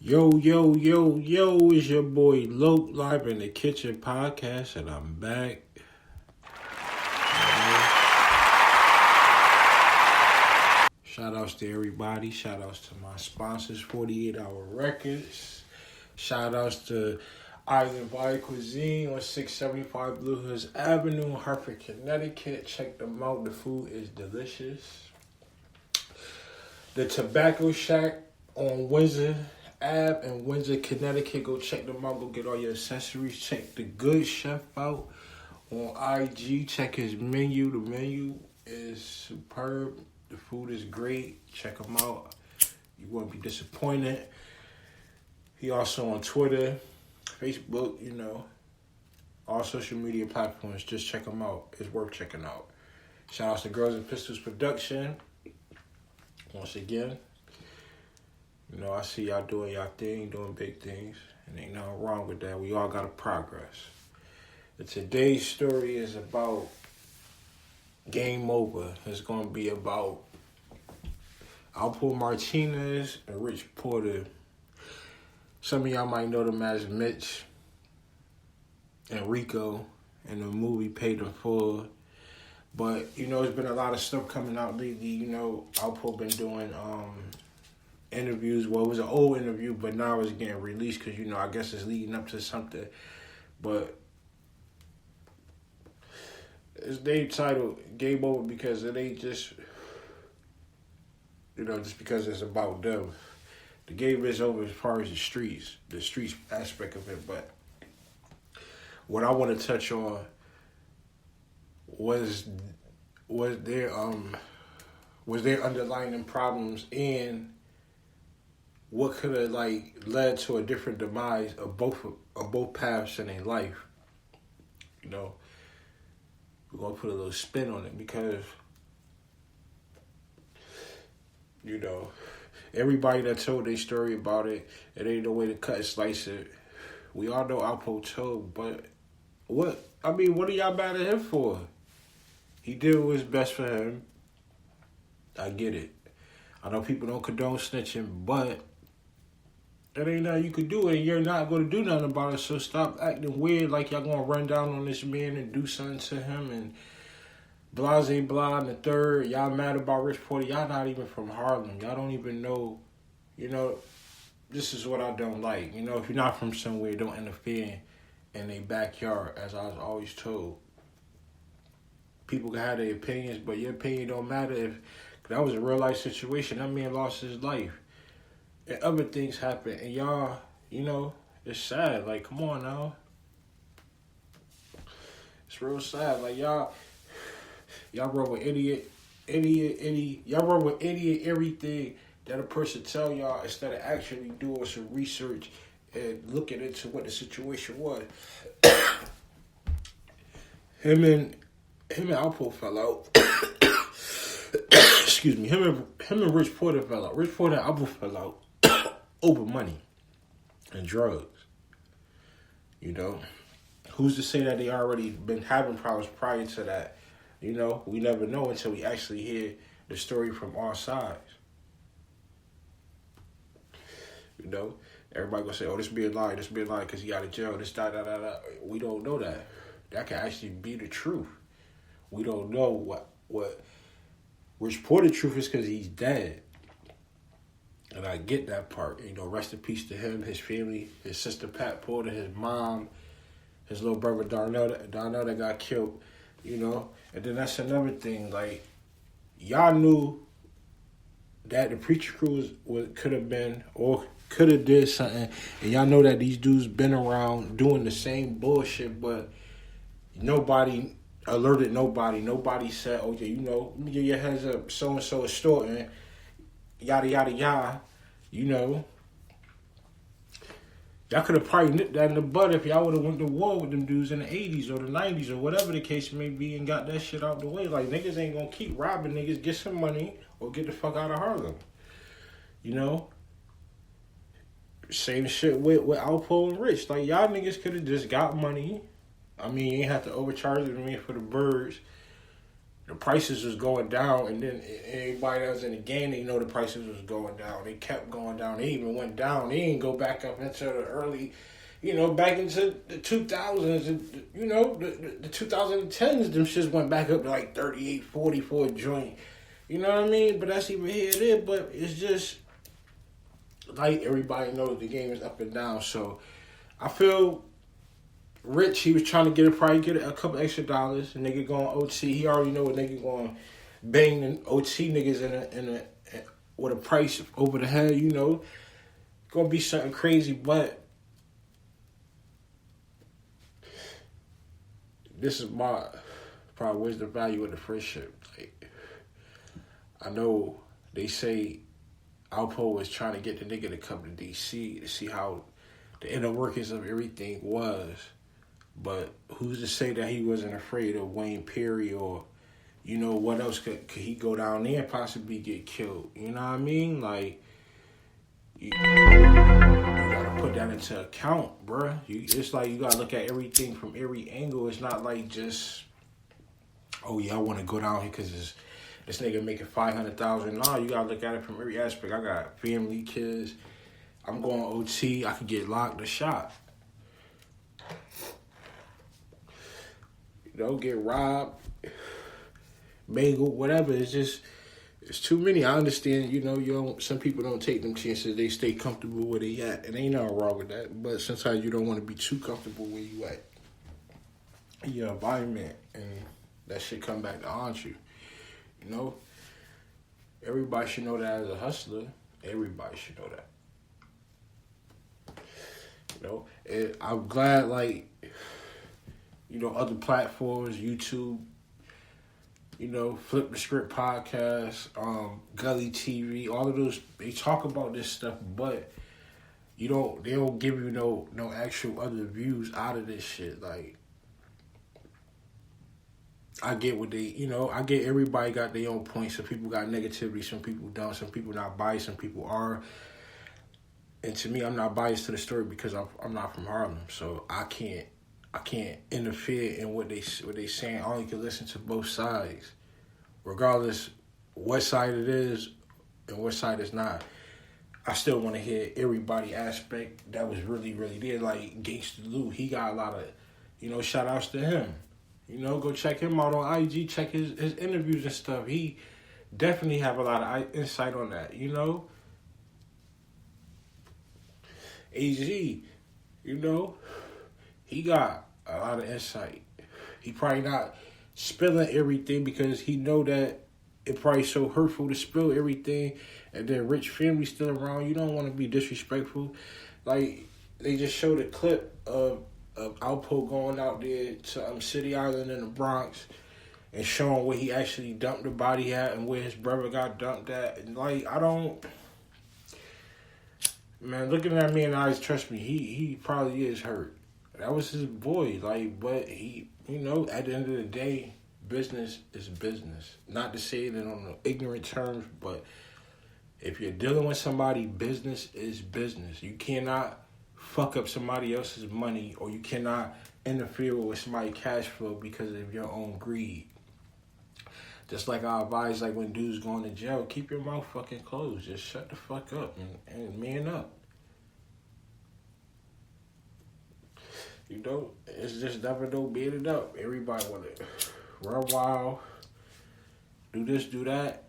Yo, yo, yo, yo, it's your boy Loke, live in the kitchen podcast, and I'm back. Shout outs to everybody. Shout outs to my sponsors, 48 Hour Records. Shout outs to Island Valley Cuisine on 675 Blue Hills Avenue, Hartford, Connecticut. Check them out. The food is delicious. The Tobacco Shack on Windsor Ave in Windsor, Connecticut. Go check them out. Go get all your accessories. Check the Good Chef out on IG. Check his menu. The menu is superb. The food is great. Check him out. You won't be disappointed. He also on Twitter, Facebook, all social media platforms. Just check him out. It's worth checking out. Shout out to Girls and Pistols Production. Once again, I see y'all doing y'all thing, doing big things, and ain't nothing wrong with that. We all got to progress. And today's story is about Game Over. It's going to be about Alpo Martinez and Rich Porter. Some of y'all might know them as Mitch and Rico in the movie Paid in Full. But, there's been a lot of stuff coming out lately. Alpo been doing interviews. Well, it was an old interview, but now it's getting released because, I guess it's leading up to something. But they titled Game Over because it ain't just, just because it's about them. The game is over as far as the streets aspect of it. But what I want to touch on was their underlying problems and what could have led to a different demise of both paths in their life. We're gonna put a little spin on it because everybody that told their story about it, it ain't no way to cut and slice it. We all know Alpo told, but what are y'all mad at him for? He did what was best for him. I get it. I know people don't condone snitching, but there ain't nothing you could do, and you're not going to do nothing about it, so stop acting weird like y'all going to run down on this man and do something to him, and blase blah, and the third, y'all mad about Rich Porter. Y'all not even from Harlem. Y'all don't even know, this is what I don't like. If you're not from somewhere, don't interfere in their backyard, as I was always told. People can have their opinions, but your opinion don't matter if that was a real life situation. That man lost his life. And other things happen. And y'all, it's sad. Come on now. It's real sad. Y'all run with idiot, y'all run with idiot everything that a person tell y'all instead of actually doing some research and looking into what the situation was. Him and Alpo fell out. Excuse me. Him and Rich Porter fell out. Rich Porter and Alpo fell out over money and drugs. Who's to say that they already been having problems prior to that? We never know until we actually hear the story from all sides. Everybody gonna say, "Oh, this be a lie, because he got in jail, this, da. We don't know that. That can actually be the truth. We don't know what Rich Porter's truth is because he's dead. And I get that part. Rest in peace to him, his family, his sister Pat Porter, his mom, his little brother Darnell that got killed, And then that's another thing. Y'all knew that the preacher crew could have been or could have did something. And y'all know that these dudes been around doing the same bullshit, but nobody alerted nobody. Nobody said, "Oh yeah, let me give your heads up. So and so is extorting, yada yada yada." Y'all could have probably nipped that in the bud if y'all would have went to war with them dudes in the 80s or the 90s or whatever the case may be and got that shit out the way. Niggas ain't gonna keep robbing niggas. Get some money or get the fuck out of Harlem. Same shit with Alpo and Rich. Y'all niggas could have just got money. You ain't have to overcharge them for the birds. the prices was going down, and then everybody that was in the game, they know the prices was going down. They kept going down. They even went down. They didn't go back up into the early, back into the 2000s. And, the 2010s, them shits went back up to like 38, 40 for a joint. You know what I mean? But that's even here and there. But it's just like everybody knows the game is up and down. So I feel Rich, he was trying to probably get a couple extra dollars. A nigga going OT. He already know a nigga going bang the OT niggas with a price over the head. Gonna be something crazy. But this is my probably where's the value of the friendship. Like, I know they say Alpo was trying to get the nigga to come to DC to see how the inner workings of everything was. But who's to say that he wasn't afraid of Wayne Perry or, what else could he go down there and possibly get killed? You know what I mean? Like, you gotta put that into account, bruh. It's like you gotta look at everything from every angle. It's not like just, oh yeah, I want to go down here because this nigga making $500,000. No, you gotta look at it from every aspect. I got family, kids. I'm going OT. I could get locked or shot. Get robbed, mangled, whatever. It's too many. I understand, some people don't take them chances. They stay comfortable where they at. And ain't nothing wrong with that. But sometimes you don't want to be too comfortable where you at in your environment. And that shit come back to haunt you. Everybody should know that as a hustler. Everybody should know that. And I'm glad, other platforms, YouTube, Flip the Script podcast, Gully TV, all of those, they talk about this stuff, but they don't give you no actual other views out of this shit. Like, I get what I get everybody got their own points. Some people got negativity, some people don't, some people not biased, some people are. And to me, I'm not biased to the story because I'm not from Harlem, so I can't interfere in what they saying. I only can listen to both sides, regardless what side it is and what side it's not. I still want to hear everybody aspect that was really, really there. Like Gangsta Lou, he got a lot of, shout outs to him. Go check him out on IG, check his interviews and stuff. He definitely have a lot of insight on that, AZ, he got a lot of insight. He probably not spilling everything because he know that it probably so hurtful to spill everything, and then rich family still around. You don't want to be disrespectful. Like, they just showed a clip of Alpo going out there to City Island in the Bronx and showing where he actually dumped the body at and where his brother got dumped at. And man, looking at me in the eyes, trust me, he probably is hurt. That was his boy, but he, at the end of the day, business is business. Not to say it on ignorant terms, but if you're dealing with somebody, business is business. You cannot fuck up somebody else's money, or you cannot interfere with somebody's cash flow because of your own greed. Just like I advise, when dudes going to jail, keep your mouth fucking closed. Just shut the fuck up and man up. It's just never no beating up. Everybody want to run wild, do this, do that.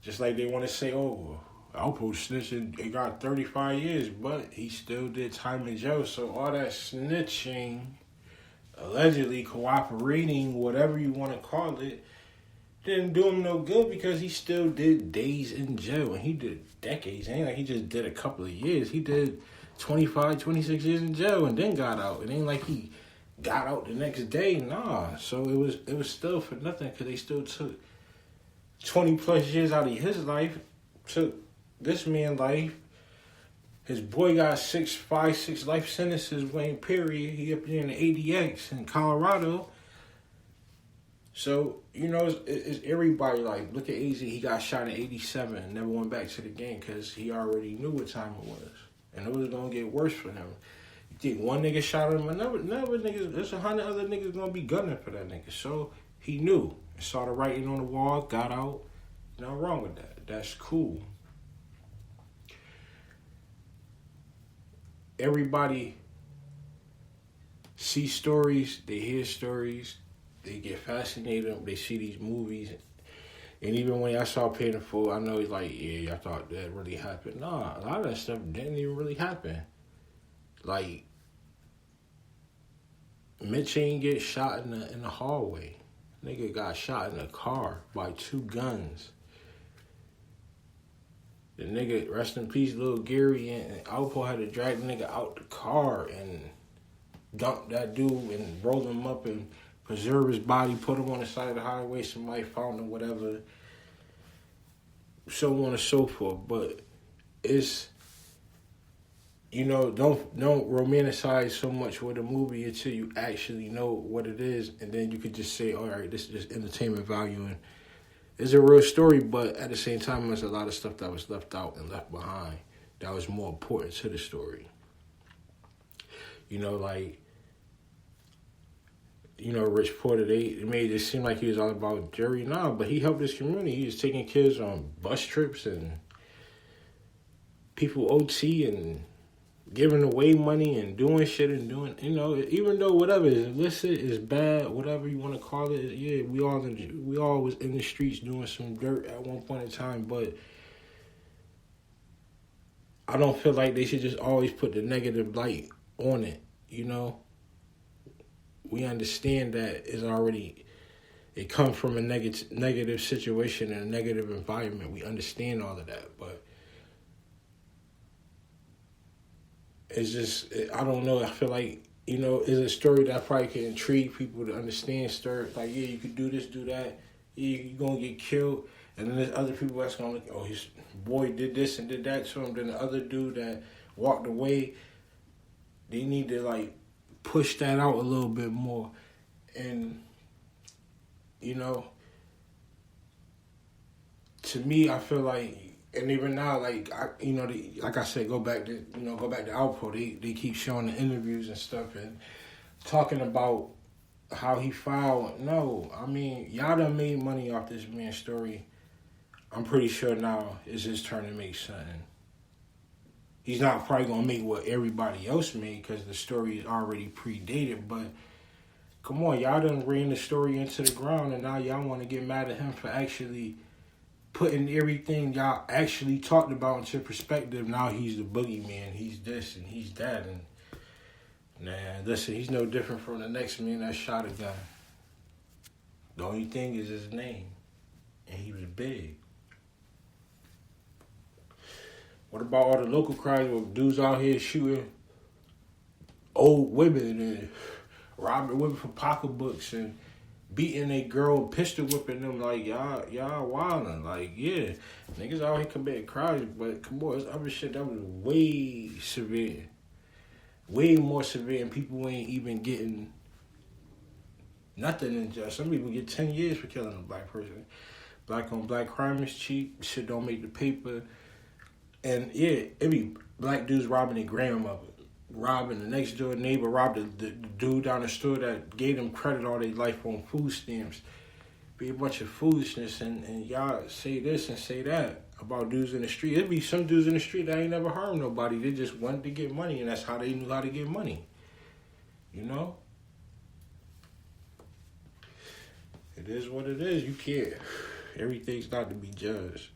Just like they want to say, oh, Alpo snitching, it got 35 years, but he still did time in jail. So all that snitching, allegedly cooperating, whatever you want to call it, didn't do him no good because he still did days in jail. And he did decades. It ain't like he just did a couple of years. He did 25, 26 years in jail and then got out. It ain't like he got out the next day. Nah. So it was still for nothing because they still took 20 plus years out of his life, took this man's life. His boy got 6 life sentences, Wayne Perry. He up there in the ADX in Colorado. So, it's everybody. Look at AZ. He got shot in 87 and never went back to the game because he already knew what time it was. And it was going to get worse for him. You think one nigga shot him, another nigga, there's 100 other niggas going to be gunning for that nigga. So, He knew. Saw the writing on the wall, got out. Nothing wrong with that. That's cool. Everybody see stories, they hear stories, they get fascinated, they see these movies. And even when I saw Paid in Full, I know it's like, yeah, I thought that really happened. Nah, a lot of that stuff didn't even really happen. Like, Mitch ain't get shot in the hallway. Nigga got shot in a car by 2 guns. The nigga, rest in peace, Lil Gary, and Alpo had to drag the nigga out the car and dump that dude and roll him up and preserve his body, put him on the side of the highway, somebody found him, whatever, so on and so forth. But it's, don't romanticize so much with a movie until you actually know what it is, and then you could just say, all right, this is just entertainment value, and it's a real story, but at the same time, there's a lot of stuff that was left out and left behind that was more important to the story. Rich Porter, they made it seem like he was all about Jerry. Nah, but he helped his community. He was taking kids on bus trips and people OT and giving away money and doing shit and doing, even though whatever is illicit, is bad, whatever you want to call it, yeah, we all was in the streets doing some dirt at one point in time, but I don't feel like they should just always put the negative light on it, We understand that it comes from a negative situation and a negative environment. We understand all of that, but it's just, I don't know. I feel like, it's a story that probably can intrigue people to understand. Story like, yeah, you could do this, do that. Yeah, you're going to get killed. And then there's other people that's going to look, oh, his boy did this and did that to him. Then the other dude that walked away, they need to, push that out a little bit more. And, to me, I feel like, and even now, like I said, go back to Alpo. They keep showing the interviews and stuff and talking about how he filed. No, I mean, y'all done made money off this man's story. I'm pretty sure now it's his turn to make something. He's not probably gonna make what everybody else made because the story is already predated. But come on, y'all done ran the story into the ground, and now y'all want to get mad at him for actually putting everything y'all actually talked about into perspective. Now he's the boogeyman. He's this and he's that. And listen, he's no different from the next man that shot a gun. The only thing is his name. And he was big. What about all the local crimes where dudes out here shooting old women and robbing women for pocketbooks and beating a girl, pistol whipping them? Like, y'all wildin'. Like, yeah, niggas out here committing crimes, but come on, there's other shit that was way severe. Way more severe, and people ain't even getting nothing in jail. Some people get 10 years for killing a black person. Black on black crime is cheap. Shit don't make the paper. And yeah, it be black dudes robbing their grandmother. Robbing the next door neighbor, robbed the dude down the store that gave them credit all their life on food stamps. Be a bunch of foolishness, and y'all say this and say that about dudes in the street. It be some dudes in the street that ain't never harmed nobody. They just wanted to get money, and that's how they knew how to get money. It is what it is. You can't. Everything's not to be judged,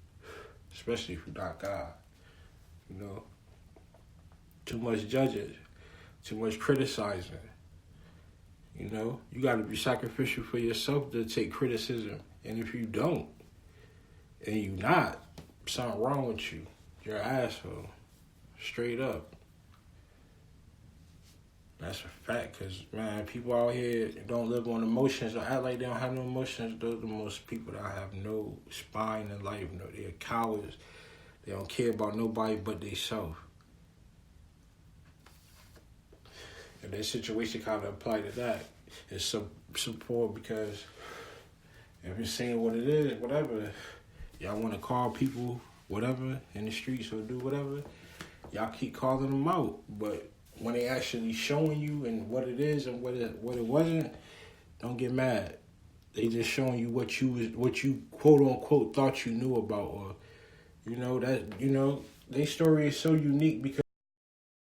especially if you're not God. Too much judging, too much criticizing. You got to be sacrificial for yourself to take criticism. And if you don't, and you not, something wrong with you. You're an asshole. Straight up. That's a fact, because, man, people out here don't live on emotions or act like they don't have no emotions. Those are the most people that have no spine in life. They're cowards. They don't care about nobody but themselves. And that situation kind of apply to that. It's some support, because if you're saying what it is, whatever, y'all want to call people whatever in the streets or do whatever, y'all keep calling them out. But when they actually showing you and what it is and what it wasn't, don't get mad. They just showing you what you quote unquote thought you knew about, or their story is so unique because